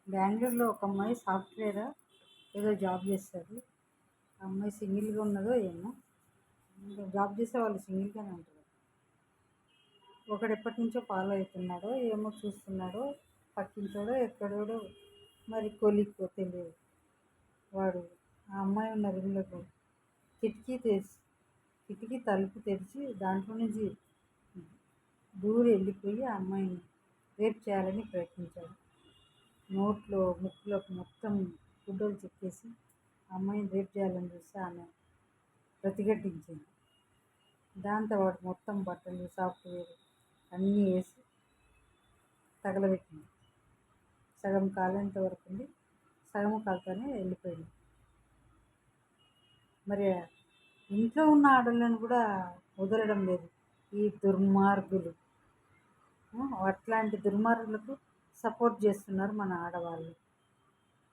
బెంగళూరులో ఒక అమ్మాయి సాఫ్ట్వేర్ ఏదో జాబ్ చేస్తుంది. ఆ అమ్మాయి సింగిల్గా ఉన్నదో ఏమో, ఇంకా జాబ్ చేసే వాళ్ళు సింగిల్గానే ఉంటారు. ఒకడు ఎప్పటి నుంచో ఫాలో అవుతున్నాడో ఏమో, చూస్తున్నాడో, పక్కించోడో ఎక్కడోడో, మరి కొలిక్కో తెలియదు. వాడు ఆ అమ్మాయి ఉన్న రూమ్లోకి కిటికీ తలుపు తెరిచి దాంట్లో నుంచి దూరి వెళ్ళిపోయి ఆ అమ్మాయిని రేప్ చేయాలని ప్రయత్నించాడు. నోట్లో ముక్కులోకి మొత్తం గుడ్డలు చెక్కేసి ఆ అమ్మాయిని రేప్ చేయాలని చూస్తే ఆమె ప్రతిఘటించింది. దాంతో వాడు మొత్తం బట్టలు సాఫ్ట్వేర్ అన్నీ వేసి తగలబెట్టింది. సగం కాలేంత వరకు ఉండి సగం కాలుతోనే వెళ్ళిపోయింది. మరి ఇంట్లో ఉన్న ఆడవాళ్ళని కూడా వదలడం లేదు ఈ దుర్మార్గులు. అట్లాంటి దుర్మార్గులకు సపోర్ట్ చేస్తున్నారు మన ఆడవాళ్ళు.